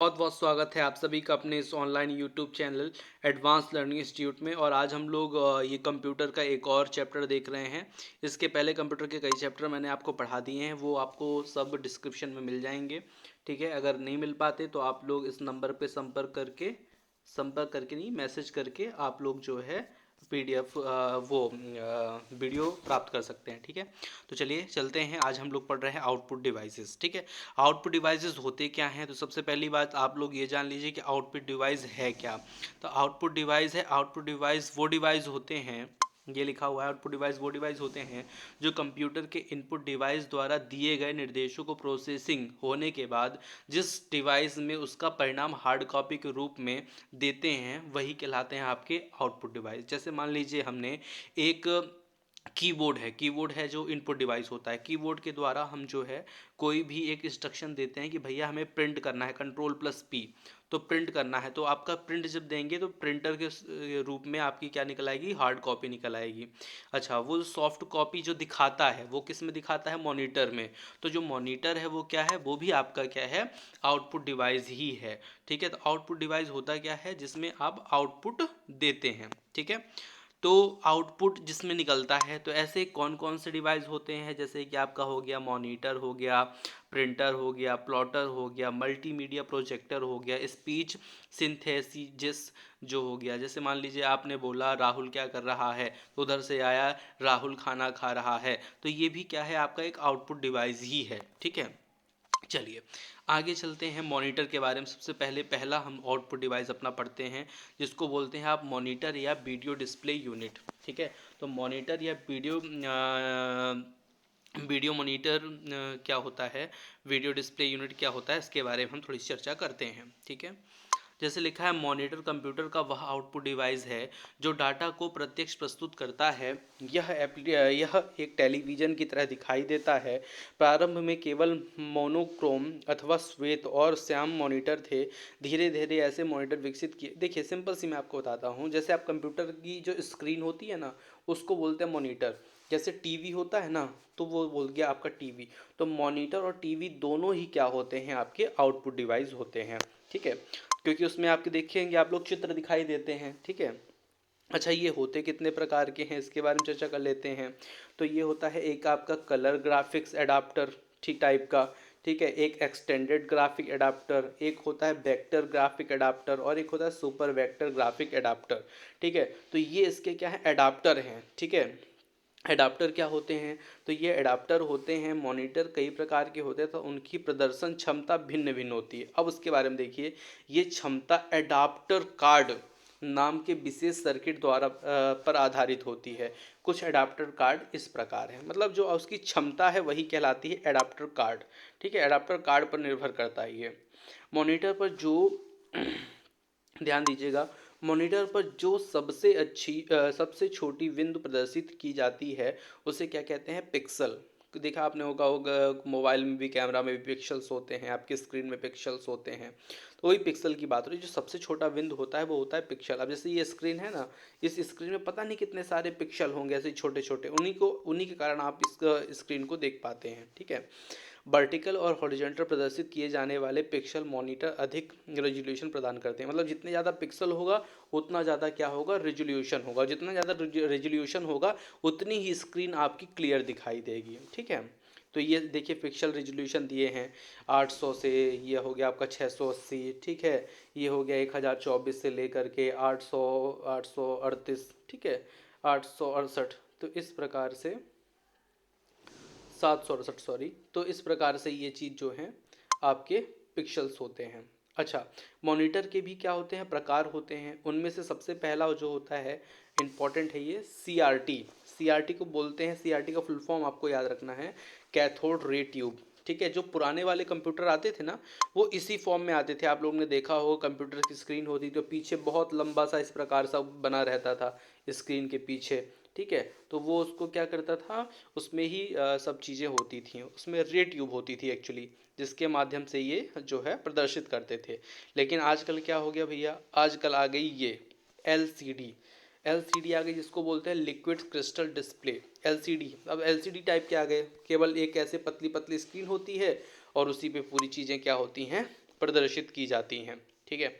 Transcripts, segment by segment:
बहुत बहुत स्वागत है आप सभी का अपने इस online YouTube channel advance learning institute में। और आज हम लोग ये कंप्यूटर का एक और चैप्टर देख रहे हैं। इसके पहले कंप्यूटर के कई चैप्टर मैंने आपको पढ़ा दिए हैं, वो आपको सब डिस्क्रिप्शन में मिल जाएंगे। ठीक है, अगर नहीं मिल पाते तो आप लोग इस नंबर पे संपर्क करके नहीं, मैसेज करके आप लोग जो है पीडीएफ वो वीडियो प्राप्त कर सकते हैं। ठीक है, तो चलिए चलते हैं। आज हम लोग पढ़ रहे हैं आउटपुट डिवाइसेस। ठीक है, आउटपुट डिवाइसेस होते क्या हैं? तो सबसे पहली बात आप लोग ये जान लीजिए कि आउटपुट डिवाइस है क्या। तो आउटपुट डिवाइस है, आउटपुट डिवाइस वो डिवाइस होते हैं, ये लिखा हुआ है आउटपुट डिवाइस वो डिवाइस होते हैं जो कंप्यूटर के इनपुट डिवाइस द्वारा दिए गए निर्देशों को प्रोसेसिंग होने के बाद जिस डिवाइस में उसका परिणाम हार्ड कॉपी के रूप में देते हैं वही कहलाते हैं आपके आउटपुट डिवाइस। जैसे मान लीजिए हमने एक कीबोर्ड है जो इनपुट डिवाइस होता है। कीबोर्ड के द्वारा हम जो है कोई भी एक इंस्ट्रक्शन देते हैं कि भैया हमें प्रिंट करना है, कंट्रोल+P, तो प्रिंट करना है। तो आपका प्रिंट जब देंगे तो प्रिंटर के रूप में आपकी क्या निकल आएगी? हार्ड कॉपी निकल आएगी। अच्छा, वो सॉफ्ट कॉपी जो दिखाता है वो किस में दिखाता है? मॉनिटर में। तो जो मॉनिटर है वो क्या है? वो भी आपका क्या है? आउटपुट डिवाइस ही है। ठीक है, तो आउटपुट डिवाइस होता क्या है? जिसमें आप आउटपुट देते हैं। ठीक है, तो आउटपुट जिसमें निकलता है, तो ऐसे कौन कौन से डिवाइस होते हैं? जैसे कि आपका हो गया मॉनिटर, हो गया प्रिंटर, हो गया प्लॉटर, हो गया मल्टीमीडिया प्रोजेक्टर, हो गया स्पीच सिंथेसिस जो हो गया। जैसे मान लीजिए आपने बोला राहुल क्या कर रहा है, तो उधर से आया राहुल खाना खा रहा है, तो ये भी क्या है? आपका एक आउटपुट डिवाइस ही है। ठीक है, चलिए आगे चलते हैं मॉनिटर के बारे में। सबसे पहला हम आउटपुट डिवाइस अपना पढ़ते हैं, जिसको बोलते हैं आप मॉनिटर या वीडियो डिस्प्ले यूनिट। ठीक है, तो मॉनिटर या वीडियो मॉनिटर क्या होता है, वीडियो डिस्प्ले यूनिट क्या होता है, इसके बारे में हम थोड़ी चर्चा करते हैं। ठीक है, जैसे लिखा है मॉनिटर कंप्यूटर का वह आउटपुट डिवाइस है जो डाटा को प्रत्यक्ष प्रस्तुत करता है। यह एक टेलीविज़न की तरह दिखाई देता है। प्रारंभ में केवल मोनोक्रोम अथवा श्वेत और श्याम मॉनिटर थे। धीरे धीरे ऐसे मॉनिटर विकसित किए। देखिए सिंपल सी मैं आपको बताता हूँ। जैसे आप कंप्यूटर की जो स्क्रीन होती है ना, उसको बोलते हैं मॉनिटर। जैसे टीवी होता है ना, तो वो बोल गया आपका टीवी। तो मॉनिटर और टीवी दोनों ही क्या होते हैं? आपके आउटपुट डिवाइस होते हैं। ठीक है, क्योंकि उसमें आपके देखेंगे आप लोग चित्र दिखाई देते हैं। ठीक है, अच्छा ये होते कितने प्रकार के हैं इसके बारे में चर्चा कर लेते हैं। तो ये होता है एक आपका कलर ग्राफिक्स एडाप्टर, ठीक टाइप का। ठीक है, एक एक्सटेंडेड ग्राफिक एडाप्टर, एक होता है वेक्टर ग्राफिक एडाप्टर, और एक होता है सुपर वेक्टर ग्राफिक एडाप्टर। ठीक है, तो ये इसके क्या है? एडाप्टर हैं। ठीक है, एडाप्टर क्या होते हैं? तो ये एडाप्टर होते हैं। मॉनिटर कई प्रकार के होते हैं, तो उनकी प्रदर्शन क्षमता भिन्न भिन्न होती है। अब उसके बारे में देखिए, ये क्षमता एडाप्टर कार्ड नाम के विशेष सर्किट द्वारा पर आधारित होती है। कुछ एडाप्टर कार्ड इस प्रकार है, मतलब जो उसकी क्षमता है वही कहलाती है एडाप्टर कार्ड। ठीक है, एडाप्टर कार्ड पर निर्भर करता है ये। मॉनिटर पर जो ध्यान दीजिएगा, मॉनिटर पर जो सबसे छोटी बिंदु प्रदर्शित की जाती है उसे क्या कहते हैं? पिक्सल। देखा आपने होगा मोबाइल में भी, कैमरा में भी पिक्सल्स होते हैं, आपकी स्क्रीन में पिक्सल्स होते हैं। तो वही पिक्सल की बात हो रही है। जो सबसे छोटा बिंदु होता है वो होता है पिक्सल। अब जैसे ये स्क्रीन है ना, इस स्क्रीन में पता नहीं कितने सारे पिक्सल होंगे ऐसे छोटे छोटे, उन्हीं के कारण आप इस स्क्रीन को देख पाते हैं। ठीक है, वर्टिकल और हॉरिजॉन्टल प्रदर्शित किए जाने वाले पिक्सल मॉनिटर अधिक रेजोल्यूशन प्रदान करते हैं। मतलब जितने ज़्यादा पिक्सल होगा उतना ज़्यादा क्या होगा? रेजोल्यूशन होगा। जितना ज़्यादा रेजोल्यूशन होगा उतनी ही स्क्रीन आपकी क्लियर दिखाई देगी। ठीक है, तो ये देखिए पिक्सल रेजोल्यूशन दिए हैं 800 से, ये हो गया आपका 680। ठीक है, ये हो गया 1024 से लेकर के 800, 838। ठीक है, 868। तो इस प्रकार से 768, सॉरी। तो इस प्रकार से ये चीज़ जो है आपके पिक्सल्स होते हैं। अच्छा, मॉनिटर के भी क्या होते हैं? प्रकार होते हैं। उनमें से सबसे पहला जो होता है, इम्पॉर्टेंट है ये, सीआरटी। सीआरटी को बोलते हैं, सीआरटी का फुल फॉर्म आपको याद रखना है, कैथोड रे ट्यूब। ठीक है, जो पुराने वाले कंप्यूटर आते थे ना, वो इसी फॉर्म में आते थे। आप लोगों ने देखा होगा कंप्यूटर की स्क्रीन होती तो पीछे बहुत लंबा सा इस प्रकार सा बना रहता था स्क्रीन के पीछे। ठीक है, तो वो उसको क्या करता था, उसमें ही सब चीज़ें होती थी। उसमें रे ट्यूब होती थी एक्चुअली, जिसके माध्यम से ये जो है प्रदर्शित करते थे। लेकिन आजकल क्या हो गया भैया? आजकल आ गई ये एलसीडी। एलसीडी आ गई, जिसको बोलते हैं लिक्विड क्रिस्टल डिस्प्ले, एलसीडी। अब एलसीडी टाइप के आ गए, केवल एक ऐसे पतली पतली स्क्रीन होती है और उसी पे पूरी चीज़ें क्या होती हैं? प्रदर्शित की जाती हैं। ठीक है,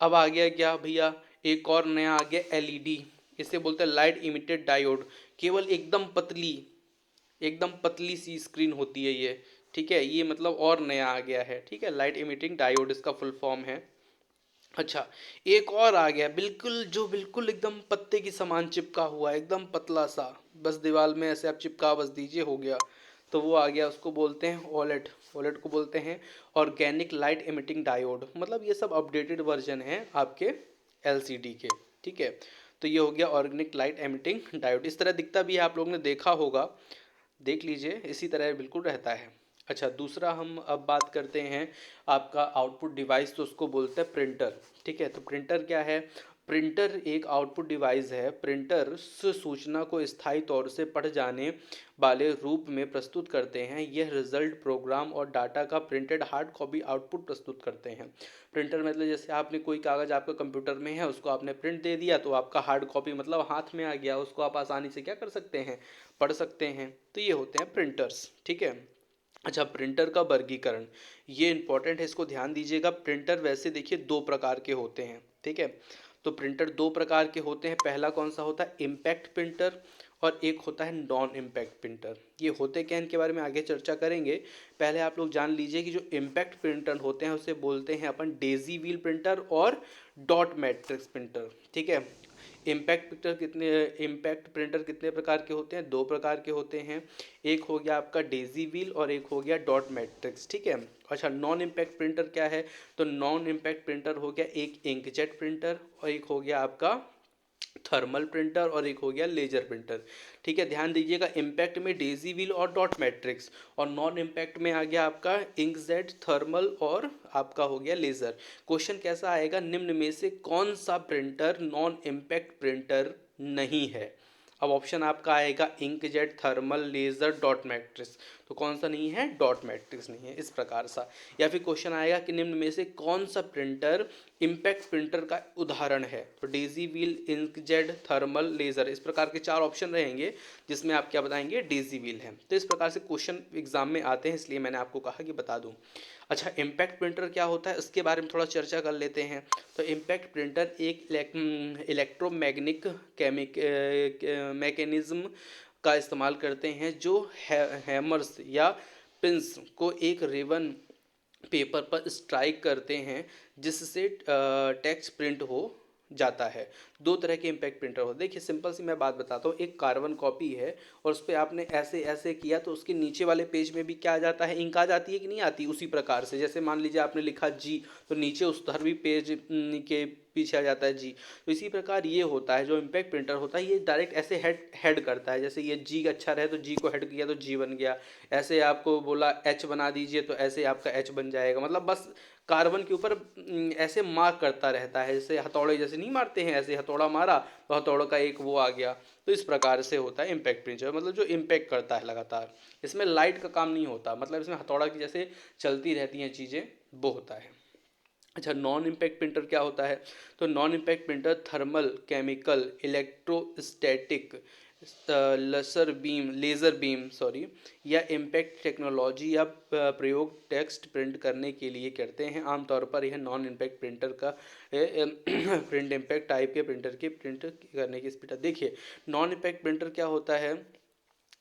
अब आ गया क्या भैया, एक और नया आ गया एलईडी, इसे बोलते हैं लाइट इमिटेड डायोड। केवल एकदम पतली सी स्क्रीन होती है ये। ठीक है, ये मतलब और नया आ गया है। ठीक है, लाइट इमिटिंग डायोड इसका फुल फॉर्म है। अच्छा, एक और आ गया बिल्कुल, जो बिल्कुल एकदम पत्ते की समान चिपका हुआ है, एकदम पतला सा, बस दीवार में ऐसे आप चिपका बस दीजिए, हो गया। तो वो आ गया, उसको बोलते हैं ओलेट। ओलेट को बोलते हैं ऑर्गेनिक लाइट इमिटिंग डायोड। मतलब ये सब अपडेटेड वर्जन है आपके एलसीडी के। ठीक है, तो ये हो गया ऑर्गेनिक लाइट इमिटिंग डायोड। इस तरह दिखता भी है, आप लोगों ने देखा होगा, देख लीजिए, इसी तरह बिल्कुल रहता है। अच्छा, दूसरा हम अब बात करते हैं आपका आउटपुट डिवाइस, तो उसको बोलते हैं प्रिंटर। ठीक है, तो प्रिंटर क्या है, प्रिंटर एक आउटपुट डिवाइस है। प्रिंटर सूचना को स्थायी तौर से पढ़ जाने वाले रूप में प्रस्तुत करते हैं। यह रिजल्ट, प्रोग्राम और डाटा का प्रिंटेड हार्ड कॉपी आउटपुट प्रस्तुत करते हैं। प्रिंटर मतलब जैसे आपने कोई कागज़ आपका कंप्यूटर में है, उसको आपने प्रिंट दे दिया, तो आपका हार्ड कॉपी मतलब हाथ में आ गया, उसको आप आसानी से क्या कर सकते हैं, पढ़ सकते हैं। तो ये होते हैं प्रिंटर्स। ठीक है। अच्छा, प्रिंटर का वर्गीकरण, ये इंपॉर्टेंट है, इसको ध्यान दीजिएगा। प्रिंटर वैसे देखिए दो प्रकार के होते हैं। ठीक है, तो प्रिंटर दो प्रकार के होते हैं। पहला कौन सा होता है, इम्पैक्ट प्रिंटर, और एक होता है नॉन इम्पैक्ट प्रिंटर। ये होते क्या, इनके बारे में आगे चर्चा करेंगे। पहले आप लोग जान लीजिए कि जो इम्पैक्ट प्रिंटर होते हैं उसे बोलते हैं अपन डेजी व्हील प्रिंटर और डॉट मैट्रिक्स प्रिंटर। ठीक है, इम्पैक्ट प्रिंटर कितने प्रकार के होते हैं, दो प्रकार के होते हैं। एक हो गया आपका डेजी व्हील और एक हो गया डॉट मैट्रिक्स। ठीक है। अच्छा, नॉन इम्पैक्ट प्रिंटर क्या है, तो नॉन इम्पैक्ट प्रिंटर हो गया एक इंकजेट प्रिंटर, और एक हो गया आपका थर्मल प्रिंटर, और एक हो गया लेजर प्रिंटर। ठीक है, ध्यान दीजिएगा, इम्पैक्ट में डेजी व्हील और डॉट मैट्रिक्स, और नॉन इम्पैक्ट में आ गया आपका इंकजेट, थर्मल और आपका हो गया लेजर। क्वेश्चन कैसा आएगा, निम्न में से कौन सा प्रिंटर नॉन इम्पैक्ट प्रिंटर नहीं है। अब ऑप्शन आपका आएगा inkjet, thermal, laser, dot matrix. तो कौन सा नहीं है, डॉट मैट्रिक्स नहीं है, इस प्रकार सा। या फिर क्वेश्चन आएगा कि निम्न में से कौन सा प्रिंटर इम्पैक्ट प्रिंटर का उदाहरण है, तो daisy wheel, inkjet, thermal, laser, इस प्रकार के चार ऑप्शन रहेंगे, जिसमें आप क्या बताएंगे, डेजी व्हील है। तो इस प्रकार से क्वेश्चन एग्जाम में आते हैं, इसलिए मैंने आपको कहा कि बता दूं। अच्छा, इम्पैक्ट प्रिंटर क्या होता है, इसके बारे में थोड़ा चर्चा कर लेते हैं। तो इम्पैक्ट प्रिंटर एक इलेक्ट्रोमैग्नेटिक मैकेनिज्म का इस्तेमाल करते हैं, जो हैमर्स या पिंस को एक रिबन पेपर पर स्ट्राइक करते हैं, जिससे टेक्स्ट प्रिंट हो जाता है। दो तरह के इम्पैक्ट प्रिंटर होते हैं। देखिए, सिंपल सी मैं बात बताता हूँ, एक कार्बन कॉपी है और उस पर आपने ऐसे ऐसे किया, तो उसके नीचे वाले पेज में भी क्या आ जाता है, इंक आ जाती है कि नहीं आती। उसी प्रकार से जैसे मान लीजिए आपने लिखा जी, तो नीचे उस धरवी पेज के पीछे आ जाता है जी। तो इसी प्रकार ये होता है, जो इम्पैक्ट प्रिंटर होता है, ये डायरेक्ट ऐसे हेड हेड करता है। जैसे ये जी अच्छा रहे तो जी को हेड किया तो जी बन गया, ऐसे आपको बोला एच बना दीजिए तो ऐसे आपका एच बन जाएगा। मतलब बस कार्बन के ऊपर ऐसे मार्क करता रहता है, जैसे हथौड़े जैसे नहीं मारते हैं, ऐसे हथौड़ा मारा तो हथौड़ों का एक वो आ गया। तो इस प्रकार से होता है इम्पैक्ट प्रिंटर, मतलब जो इम्पैक्ट करता है लगातार। इसमें लाइट का काम नहीं होता, मतलब इसमें हथौड़ा की जैसे चलती रहती हैं चीज़ें, वो होता है। अच्छा, नॉन इम्पैक्ट प्रिंटर क्या होता है, तो non impact printer thermal, chemical, electrostatic, laser beam sorry, या इम्पैक्ट टेक्नोलॉजी या प्रयोग टेक्स्ट प्रिंट करने के लिए करते हैं। आमतौर पर यह नॉन इम्पैक्ट प्रिंटर का प्रिंट इम्पैक्ट टाइप के प्रिंटर की प्रिंट करने की स्पीड। देखिए, नॉन इम्पैक्ट प्रिंटर क्या होता है,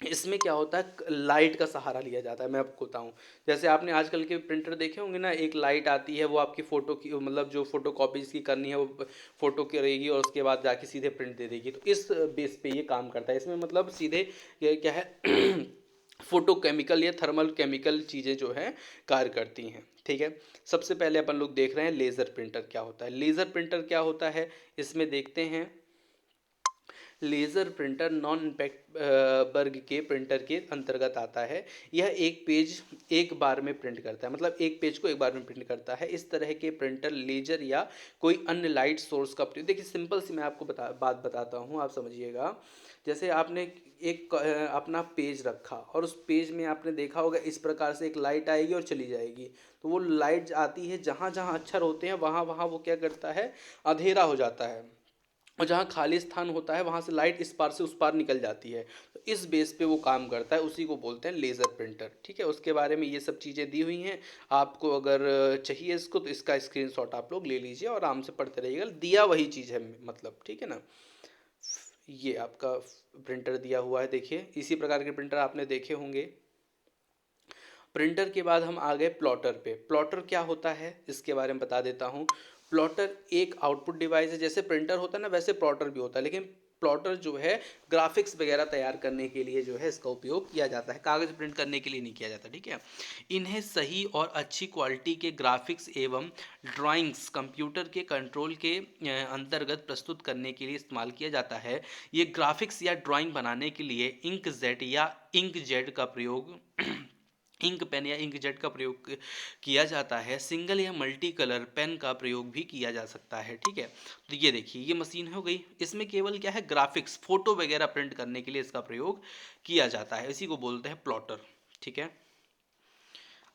इसमें क्या होता है, लाइट का सहारा लिया जाता है। मैं आपको बताऊं, जैसे आपने आजकल के प्रिंटर देखे होंगे ना, एक लाइट आती है, वो आपकी फ़ोटो की मतलब जो फोटो कॉपी इसकी करनी है वो फ़ोटो करेगी और उसके बाद जाके सीधे प्रिंट दे देगी। तो इस बेस पे ये काम करता है। इसमें मतलब सीधे क्या है फोटो केमिकल या थर्मल केमिकल चीज़ें जो है कार्य करती हैं। ठीक है, सबसे पहले अपन लोग देख रहे हैं लेज़र प्रिंटर क्या होता है। लेज़र प्रिंटर क्या होता है, इसमें देखते हैं। लेज़र प्रिंटर नॉन इम्पैक्ट वर्ग के प्रिंटर के अंतर्गत आता है। यह एक पेज एक बार में प्रिंट करता है, मतलब एक पेज को एक बार में प्रिंट करता है। इस तरह के प्रिंटर लेजर या कोई अन्य लाइट सोर्स का प्रयोग। देखिए, सिंपल सी मैं आपको बात बताता हूँ, आप समझिएगा। जैसे आपने एक अपना पेज रखा और उस पेज में आपने देखा होगा इस प्रकार से एक लाइट आएगी और चली जाएगी। तो वो लाइट आती है, जहाँ जहाँ अक्षर होते हैं वहाँ वहाँ वो क्या करता है, अंधेरा हो जाता है। और जहाँ खाली स्थान होता है वहाँ से लाइट इस पार से उस पार निकल जाती है। तो इस बेस पे वो काम करता है, उसी को बोलते हैं लेज़र प्रिंटर। ठीक है, उसके बारे में ये सब चीज़ें दी हुई हैं। आपको अगर चाहिए इसको तो इसका स्क्रीनशॉट आप लोग ले लीजिए और आराम से पढ़ते रहिएगा, दिया वही चीज़ है मतलब। ठीक है ना, ये आपका प्रिंटर दिया हुआ है, देखिए इसी प्रकार के प्रिंटर आपने देखे होंगे। प्रिंटर के बाद हम आ गए प्लॉटर पे। प्लॉटर क्या होता है इसके बारे में बता देता हूँ। प्लॉटर एक आउटपुट डिवाइस है, जैसे प्रिंटर होता है ना वैसे प्लॉटर भी होता है, लेकिन प्लॉटर जो है ग्राफिक्स वगैरह तैयार करने के लिए जो है इसका उपयोग किया जाता है, कागज़ प्रिंट करने के लिए नहीं किया जाता। ठीक है, इन्हें सही और अच्छी क्वालिटी के ग्राफिक्स एवं ड्राइंग्स कंप्यूटर के कंट्रोल के अंतर्गत प्रस्तुत करने के लिए इस्तेमाल किया जाता है। ये ग्राफिक्स या ड्राइंग बनाने के लिए इंकजेट या इंकजेट का प्रयोग इंक पेन या इंकजेट का प्रयोग किया जाता है। सिंगल या मल्टी कलर पेन का प्रयोग भी किया जा सकता है। ठीक है, तो ये देखिए ये मशीन हो गई, इसमें केवल क्या है ग्राफिक्स फोटो वगैरह प्रिंट करने के लिए इसका प्रयोग किया जाता है, इसी को बोलते हैं प्लॉटर। ठीक है,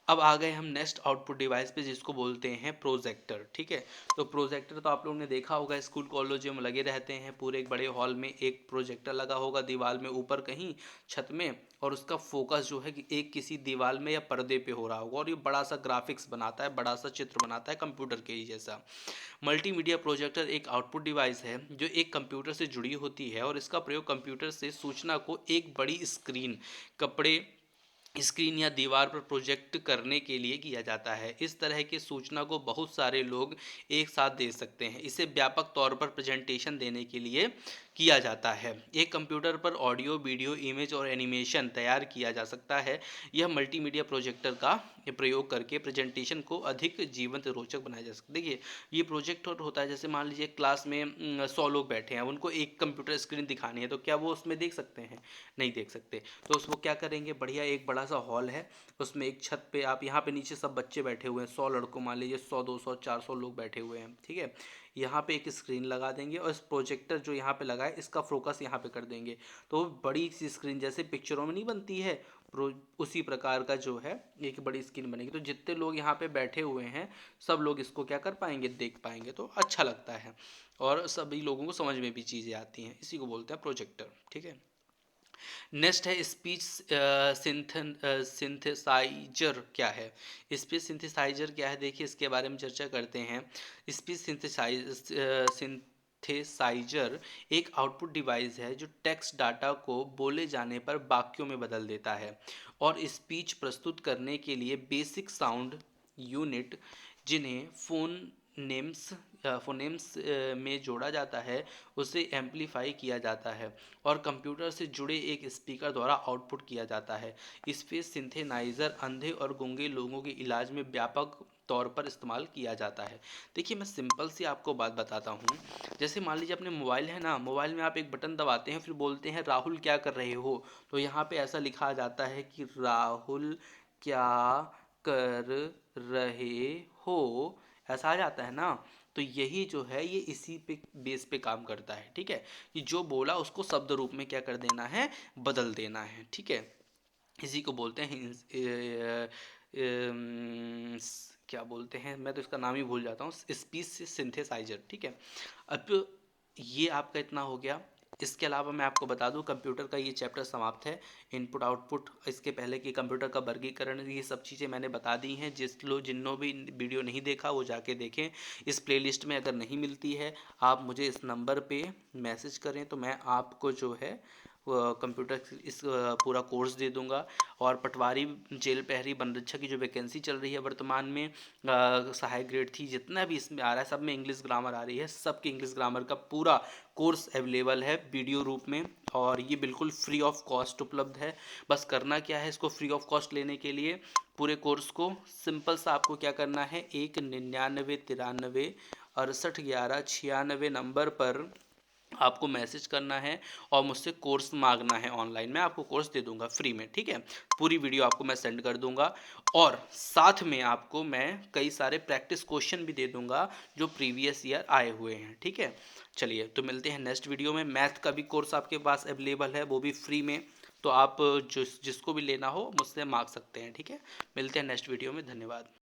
अब आ गए हम नेक्स्ट आउटपुट डिवाइस पे जिसको बोलते हैं प्रोजेक्टर। ठीक है, तो प्रोजेक्टर तो आप लोगों ने देखा होगा स्कूल कॉलेजों में लगे रहते हैं, पूरे एक बड़े हॉल में एक प्रोजेक्टर लगा होगा दीवार में ऊपर कहीं छत में, और उसका फोकस जो है कि एक किसी दीवार में या पर्दे पे हो रहा होगा, और ये बड़ा सा ग्राफिक्स बनाता है, बड़ा सा चित्र बनाता है कंप्यूटर के ही जैसा। मल्टीमीडिया प्रोजेक्टर एक आउटपुट डिवाइस है जो एक कंप्यूटर से जुड़ी होती है, और इसका प्रयोग कंप्यूटर से सूचना को एक बड़ी स्क्रीन, कपड़े स्क्रीन या दीवार पर प्रोजेक्ट करने के लिए किया जाता है। इस तरह की सूचना को बहुत सारे लोग एक साथ दे सकते हैं। इसे व्यापक तौर पर प्रेजेंटेशन देने के लिए किया जाता है। एक कंप्यूटर पर ऑडियो, वीडियो, इमेज और एनिमेशन तैयार किया जा सकता है। यह मल्टीमीडिया प्रोजेक्टर का प्रयोग करके प्रेजेंटेशन को अधिक जीवंत, रोचक बनाया जा सकता है। देखिए ये प्रोजेक्टर होता है, जैसे मान लीजिए क्लास में 100 लोग बैठे हैं, उनको एक कंप्यूटर स्क्रीन दिखानी है, तो क्या वो उसमें देख सकते हैं? नहीं देख सकते। तो उसको क्या करेंगे, बढ़िया एक बड़ा सा हॉल है, उसमें एक छत पे आप यहाँ पे नीचे सब बच्चे बैठे हुए हैं, 100 लड़कों मान लीजिए 100 200 400 लोग बैठे हुए हैं। ठीक है, यहाँ पे एक स्क्रीन लगा देंगे और इस प्रोजेक्टर जो यहाँ पे लगा है इसका फोकस यहाँ पे कर देंगे, तो बड़ी सी स्क्रीन जैसे पिक्चरों में नहीं बनती है उसी प्रकार का जो है एक बड़ी स्क्रीन बनेगी। तो जितने लोग यहाँ पे बैठे हुए हैं सब लोग इसको क्या कर पाएंगे, देख पाएंगे, तो अच्छा लगता है और सभी लोगों को समझ में भी चीज़ें आती हैं, इसी को बोलते हैं प्रोजेक्टर। ठीक है, नेक्स्ट है स्पीच सिंथेसाइजर क्या है। स्पीच सिंथेसाइजर क्या है, देखिए इसके बारे में चर्चा करते हैं। स्पीच सिंथेसाइजर एक आउटपुट डिवाइस है जो टेक्स्ट डाटा को बोले जाने पर वाक्यों में बदल देता है और स्पीच प्रस्तुत करने के लिए बेसिक साउंड यूनिट, जिन्हें फोनेम्स में जोड़ा जाता है, उसे एम्पलीफाई किया जाता है और कंप्यूटर से जुड़े एक स्पीकर द्वारा आउटपुट किया जाता है। स्पीच सिंथेसाइजर अंधे और गूंगे लोगों के इलाज में व्यापक तौर पर इस्तेमाल किया जाता है। देखिए मैं सिंपल सी आपको बात बताता हूँ, जैसे मान लीजिए अपने मोबाइल है ना, मोबाइल में आप एक बटन दबाते हैं फिर बोलते हैं राहुल क्या कर रहे हो, तो यहाँ पे ऐसा लिखा जाता है कि राहुल क्या कर रहे हो, ऐसा आ जाता है ना। तो यही जो है ये इसी पे बेस पे काम करता है। ठीक है, कि जो बोला उसको शब्द रूप में क्या कर देना है, बदल देना है। ठीक है, इसी को बोलते हैं क्या बोलते हैं, मैं तो इसका नाम ही भूल जाता हूँ, स्पीच सिंथेसाइजर। ठीक है, अब ये आपका इतना हो गया। इसके अलावा मैं आपको बता दूं कंप्यूटर का ये चैप्टर समाप्त है। इनपुट आउटपुट, इसके पहले कि कंप्यूटर का वर्गीकरण, ये सब चीज़ें मैंने बता दी हैं। जिन्हों भी वीडियो नहीं देखा वो जाके देखें। इस प्लेलिस्ट में अगर नहीं मिलती है आप मुझे इस नंबर पे मैसेज करें तो मैं आपको जो है कंप्यूटर इस पूरा कोर्स दे दूंगा। और पटवारी, जेल प्रहरी, बनरक्षक की जो वैकेंसी चल रही है वर्तमान में, सहायक ग्रेड थी, जितना भी इसमें आ रहा है सब में इंग्लिश ग्रामर आ रही है, सबके इंग्लिश ग्रामर का पूरा कोर्स अवेलेबल है वीडियो रूप में, और ये बिल्कुल फ्री ऑफ कॉस्ट उपलब्ध है। बस करना क्या है, इसको फ्री ऑफ कॉस्ट लेने के लिए पूरे कोर्स को सिंपल सा आपको क्या करना है, 19993681196 नंबर पर आपको मैसेज करना है और मुझसे कोर्स मांगना है ऑनलाइन। मैं आपको कोर्स दे दूंगा फ्री में। ठीक है, पूरी वीडियो आपको मैं सेंड कर दूंगा और साथ में आपको मैं कई सारे प्रैक्टिस क्वेश्चन भी दे दूंगा जो प्रीवियस ईयर आए हुए हैं। ठीक है, चलिए तो मिलते हैं नेक्स्ट वीडियो में। मैथ का भी कोर्स आपके पास अवेलेबल है, वो भी फ्री में, तो आप जिसको भी लेना हो मुझसे मांग सकते हैं। ठीक है, मिलते हैं नेक्स्ट वीडियो में, धन्यवाद।